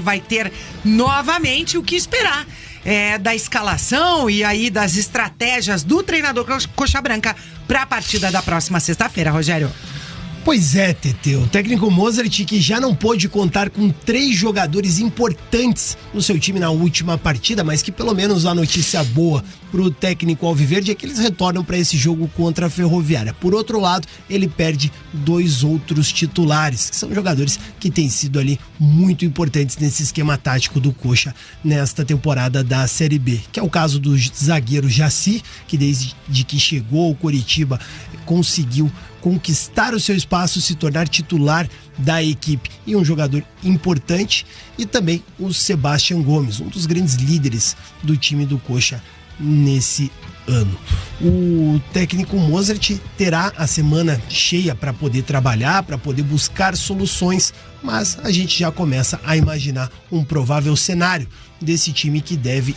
vai ter novamente o que esperar da escalação e aí das estratégias do treinador Coxa Branca para a partida da próxima sexta-feira, Rogério. Pois é, Tetê, o técnico Mozart, que já não pôde contar com 3 jogadores importantes no seu time na última partida, mas que pelo menos a notícia boa pro técnico alviverde é que eles retornam para esse jogo contra a Ferroviária. Por outro lado, ele perde 2 outros titulares, que são jogadores que têm sido ali muito importantes nesse esquema tático do Coxa nesta temporada da Série B, que é o caso do zagueiro Jaci, que desde que chegou ao Coritiba conseguiu conquistar o seu espaço, se tornar titular da equipe e um jogador importante, e também o Sebastião Gomes, um dos grandes líderes do time do Coxa nesse ano. O técnico Mozart terá a semana cheia para poder trabalhar, para poder buscar soluções, mas a gente já começa a imaginar um provável cenário desse time que deve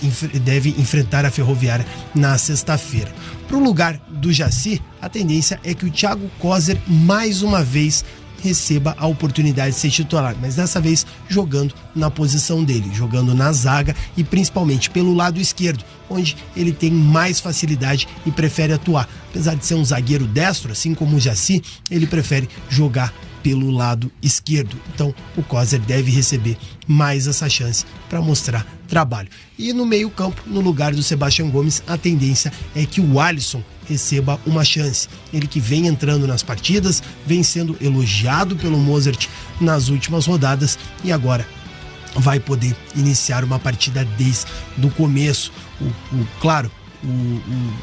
enfrentar a Ferroviária na sexta-feira. Para o lugar do Jaci, a tendência é que o Thiago Kozer mais uma vez receba a oportunidade de ser titular, mas dessa vez jogando na posição dele, jogando na zaga e principalmente pelo lado esquerdo, onde ele tem mais facilidade e prefere atuar. Apesar de ser um zagueiro destro, assim como o Jaci, ele prefere jogar pelo lado esquerdo. Então o Kozer deve receber mais essa chance para mostrar trabalho. E no meio campo, no lugar do Sebastião Gomes, a tendência é que o Alisson receba uma chance. Ele que vem entrando nas partidas, vem sendo elogiado pelo Mozart nas últimas rodadas e agora vai poder iniciar uma partida desde o começo. Claro,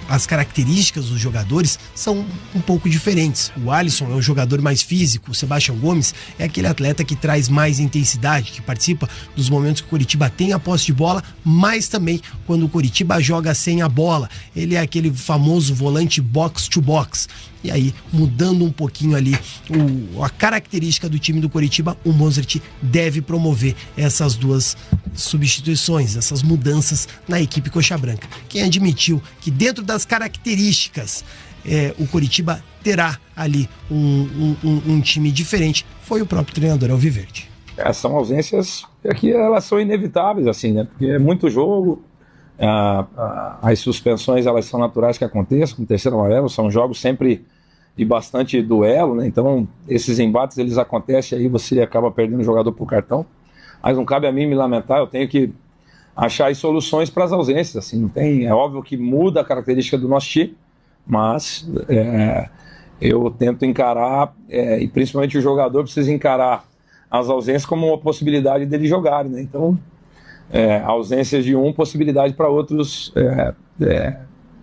as características dos jogadores são um pouco diferentes. O Alisson é um jogador mais físico, o Sebastião Gomes é aquele atleta que traz mais intensidade, que participa dos momentos que o Coritiba tem a posse de bola, mas também quando o Coritiba joga sem a bola. Ele é aquele famoso volante box to box. E aí, mudando um pouquinho ali a característica do time do Coritiba, o Mozart deve promover essas 2 substituições, essas mudanças na equipe Coxa Branca. Quem admitiu que dentro das características o Coritiba terá ali um time diferente foi o próprio treinador alviverde. São ausências que elas são inevitáveis, assim, né? Porque é muito jogo. As suspensões elas são naturais que aconteçam, com o terceiro amarelo, são jogos sempre de bastante duelo, né? Então esses embates eles acontecem, aí você acaba perdendo o jogador por cartão, mas não cabe a mim me lamentar, eu tenho que achar as soluções para as ausências, assim, não tem, é óbvio que muda a característica do nosso time, mas eu tento encarar, e principalmente o jogador precisa encarar as ausências como uma possibilidade dele jogar, né? Então ausências de possibilidade para outros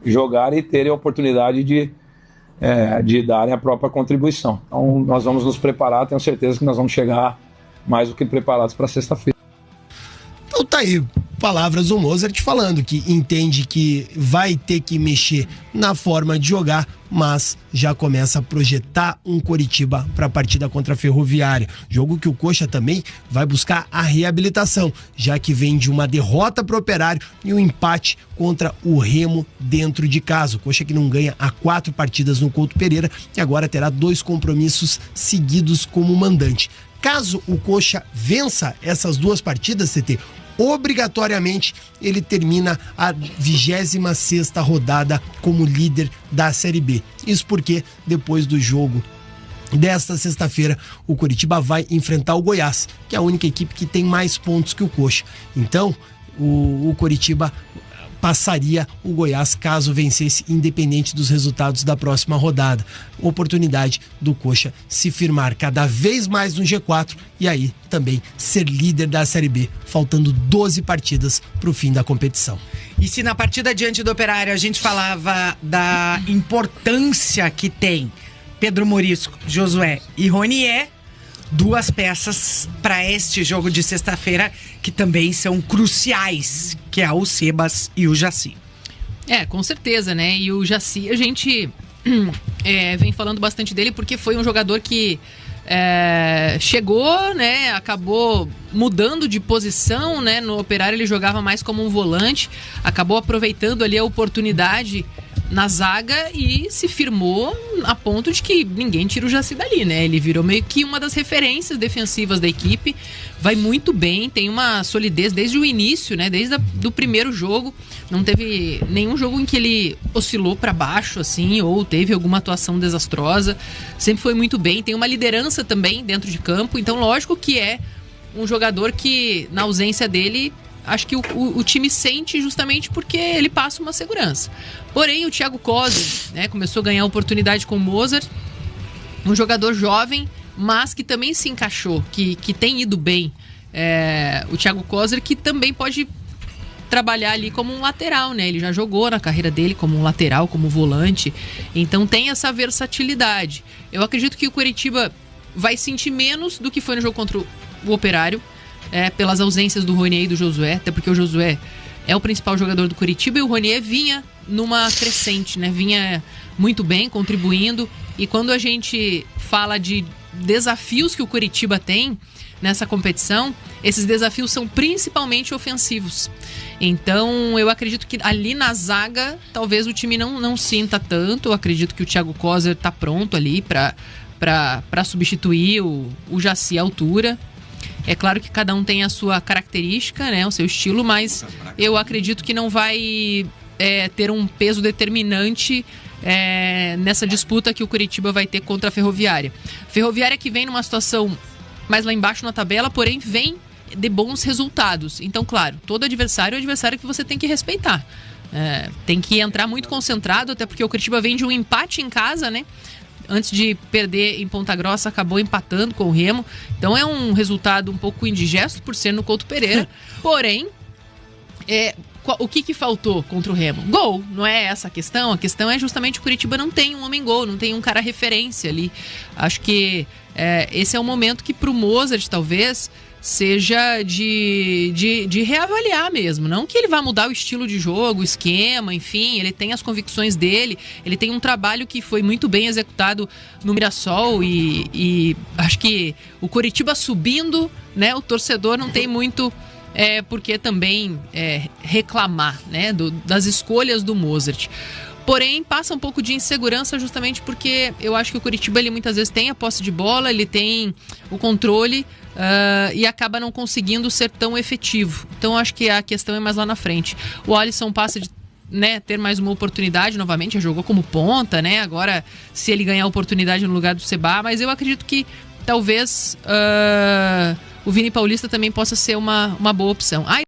jogarem e terem a oportunidade de darem a própria contribuição. Então nós vamos nos preparar, tenho certeza que nós vamos chegar mais do que preparados para sexta-feira. Então tá aí, palavras do Mozart falando que entende que vai ter que mexer na forma de jogar, mas já começa a projetar um Coritiba para a partida contra a Ferroviária. Jogo que o Coxa também vai buscar a reabilitação, já que vem de uma derrota para o Operário e um empate contra o Remo dentro de casa. O Coxa que não ganha há 4 partidas no Couto Pereira e agora terá 2 compromissos seguidos como mandante. Caso o Coxa vença essas 2 partidas, CT, obrigatoriamente ele termina a 26ª rodada como líder da Série B. Isso porque depois do jogo desta sexta-feira o Coritiba vai enfrentar o Goiás, que é a única equipe que tem mais pontos que o Coxa. Então o Coritiba passaria o Goiás caso vencesse, independente dos resultados da próxima rodada. Oportunidade do Coxa se firmar cada vez mais no G4 e aí também ser líder da Série B, faltando 12 partidas para o fim da competição. E se na partida diante do Operário a gente falava da importância que tem Pedro Morisco, Josué e Ronier, 2 peças para este jogo de sexta-feira que também são cruciais, que é o Sebas e o Jaci. Com certeza, né? E o Jaci, a gente vem falando bastante dele porque foi um jogador que chegou, né? Acabou mudando de posição, né? No Operário ele jogava mais como um volante, acabou aproveitando ali a oportunidade na zaga e se firmou a ponto de que ninguém tira o Jaci dali, né? Ele virou meio que uma das referências defensivas da equipe, vai muito bem, tem uma solidez desde o início, né? Desde do primeiro jogo, não teve nenhum jogo em que ele oscilou para baixo, assim, ou teve alguma atuação desastrosa, sempre foi muito bem, tem uma liderança também dentro de campo, então lógico que é um jogador que, na ausência dele, acho que o time sente justamente porque ele passa uma segurança. Porém, o Thiago Coser, né, começou a ganhar oportunidade com o Mozart, um jogador jovem, mas que também se encaixou, que tem ido bem. O Thiago Coser, que também pode trabalhar ali como um lateral, né? Ele já jogou na carreira dele como um lateral, como volante, então tem essa versatilidade. Eu acredito que o Coritiba vai sentir menos do que foi no jogo contra o Operário, pelas ausências do Ronier e do Josué, até porque o Josué é o principal jogador do Coritiba e o Ronier vinha numa crescente, né? Vinha muito bem, contribuindo, e quando a gente fala de desafios que o Coritiba tem nessa competição, esses desafios são principalmente ofensivos. Então eu acredito que ali na zaga talvez o time não sinta tanto. Eu acredito que o Thiago Coser está pronto ali para substituir o Jaci à altura. É claro que cada um tem a sua característica, né, o seu estilo, mas eu acredito que não vai ter um peso determinante nessa disputa que o Coritiba vai ter contra a Ferroviária. Ferroviária que vem numa situação mais lá embaixo na tabela, porém vem de bons resultados. Então, claro, todo adversário é um adversário que você tem que respeitar. Tem que entrar muito concentrado, até porque o Coritiba vem de um empate em casa, né? Antes de perder em Ponta Grossa, acabou empatando com o Remo. Então é um resultado um pouco indigesto por ser no Couto Pereira. Porém, o que faltou contra o Remo? Gol, não é essa a questão. A questão é justamente o Coritiba não tem um homem-gol, não tem um cara referência ali. Acho que esse é um momento que pro Mozart, talvez, seja de reavaliar mesmo. Não que ele vá mudar o estilo de jogo, o esquema, enfim, ele tem as convicções dele, ele tem um trabalho que foi muito bem executado no Mirassol e acho que o Coritiba subindo, né, o torcedor não tem muito porque também reclamar, né, das escolhas do Mozart. Porém, passa um pouco de insegurança justamente porque eu acho que o Coritiba ele muitas vezes tem a posse de bola, ele tem o controle e acaba não conseguindo ser tão efetivo. Então, acho que a questão é mais lá na frente. O Alisson passa de ter mais uma oportunidade novamente, já jogou como ponta, né? Agora, se ele ganhar a oportunidade no lugar do Seba, mas eu acredito que talvez o Vini Paulista também possa ser uma boa opção.